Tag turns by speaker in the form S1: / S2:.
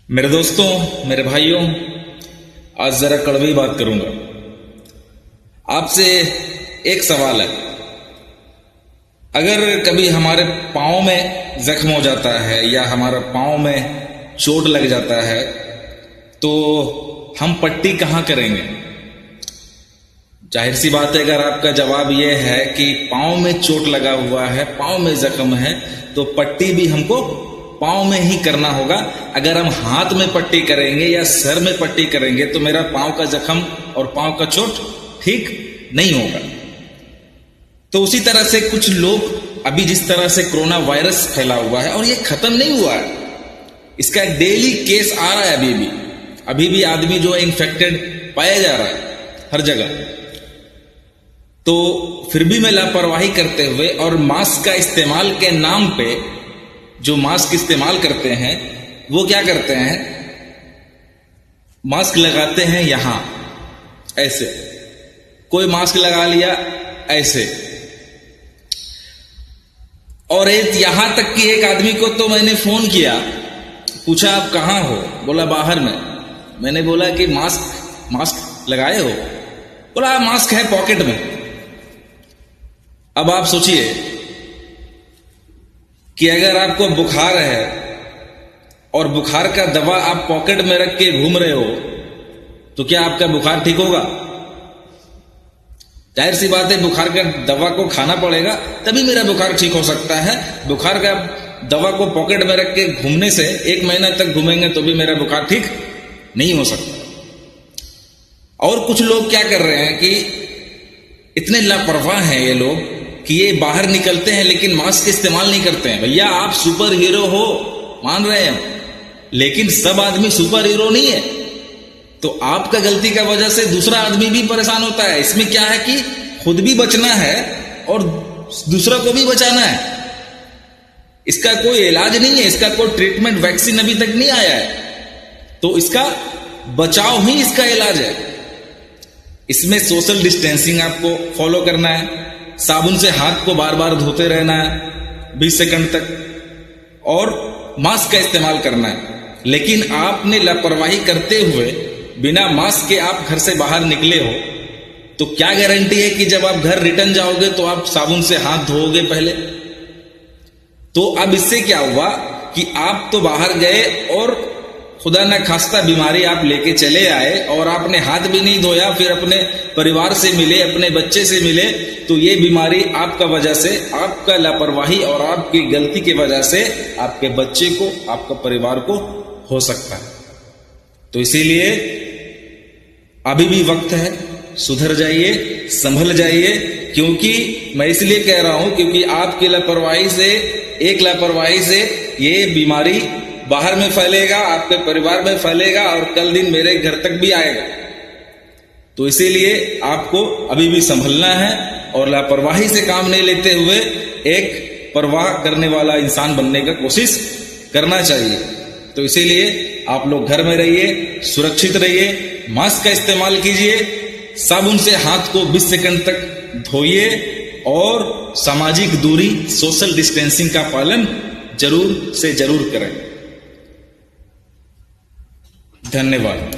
S1: मेरे दोस्तों, मेरे भाइयों, आज जरा कड़वी बात करूंगा। आपसे एक सवाल है, अगर कभी हमारे पाँव में जख्म हो जाता है या हमारा पाँव में चोट लग जाता है तो हम पट्टी कहाँ करेंगे? जाहिर सी बात है, अगर आपका जवाब यह है कि पाँव में चोट लगा हुआ है, पाँव में जख्म है, तो पट्टी भी हमको पाँव में ही करना होगा। अगर हम हाथ में पट्टी करेंगे या सर में पट्टी करेंगे तो मेरा पाँव का जख्म और पाँव का चोट ठीक नहीं होगा। तो उसी तरह से कुछ लोग, अभी जिस तरह से कोरोना वायरस फैला हुआ है और ये खत्म नहीं हुआ है, इसका एक डेली केस आ रहा है। अभी भी आदमी जो है इन्फेक्टेड पाया जा रहा है हर जगह। तो फिर भी मैं लापरवाही करते हुए और मास्क का इस्तेमाल के नाम पे जो मास्क इस्तेमाल करते हैं वो क्या करते हैं, मास्क लगाते हैं यहां ऐसे, कोई मास्क लगा लिया ऐसे, और यहां तक कि एक आदमी को तो मैंने फोन किया, पूछा आप कहां हो? बोला बाहर में। मैंने बोला कि मास्क लगाए हो? बोला मास्क है पॉकेट में। अब आप सोचिए कि अगर आपको बुखार है और बुखार का दवा आप पॉकेट में रख के घूम रहे हो तो क्या आपका बुखार ठीक होगा? जाहिर सी बात है, बुखार का दवा को खाना पड़ेगा तभी मेरा बुखार ठीक हो सकता है। बुखार का दवा को पॉकेट में रख के घूमने से 1 महीना तक घूमेंगे तो भी मेरा बुखार ठीक नहीं हो सकता। और कुछ लोग क्या कर रहे हैं कि इतने लापरवाह हैं ये लोग कि ये बाहर निकलते हैं लेकिन मास्क इस्तेमाल नहीं करते हैं। भैया आप सुपर हीरो हो, मान रहे हैं, लेकिन सब आदमी सुपर हीरो नहीं है। तो आपका गलती का वजह से दूसरा आदमी भी परेशान होता है। इसमें क्या है कि खुद भी बचना है और दूसरा को भी बचाना है। इसका कोई इलाज नहीं है, इसका कोई ट्रीटमेंट, वैक्सीन अभी तक नहीं आया है। तो इसका बचाव ही इसका इलाज है। इसमें सोशल डिस्टेंसिंग आपको फॉलो करना है, साबुन से हाथ को बार बार धोते रहना है 20 सेकंड तक, और मास्क का इस्तेमाल करना है। लेकिन आपने लापरवाही करते हुए बिना मास्क के आप घर से बाहर निकले हो तो क्या गारंटी है कि जब आप घर रिटर्न जाओगे तो आप साबुन से हाथ धोओगे पहले? तो अब इससे क्या हुआ कि आप तो बाहर गए और खुदा न खास्ता बीमारी आप लेके चले आए और आपने हाथ भी नहीं धोया, फिर अपने परिवार से मिले, अपने बच्चे से मिले, तो ये बीमारी आपका वजह से, आपका लापरवाही और आपकी गलती की वजह से आपके बच्चे को, आपका परिवार को हो सकता है। तो इसीलिए अभी भी वक्त है, सुधर जाइए, संभल जाइए। क्योंकि मैं इसलिए कह रहा हूं क्योंकि आपकी लापरवाही से, एक लापरवाही से ये बीमारी बाहर में फैलेगा, आपके परिवार में फैलेगा और कल दिन मेरे घर तक भी आएगा। तो इसीलिए आपको अभी भी संभलना है और लापरवाही से काम नहीं लेते हुए एक परवाह करने वाला इंसान बनने का कोशिश करना चाहिए। तो इसीलिए आप लोग घर में रहिए, सुरक्षित रहिए, मास्क का इस्तेमाल कीजिए, साबुन से हाथ को 20 सेकंड तक धोइए और सामाजिक दूरी, सोशल डिस्टेंसिंग का पालन जरूर से जरूर करें। धन्यवाद।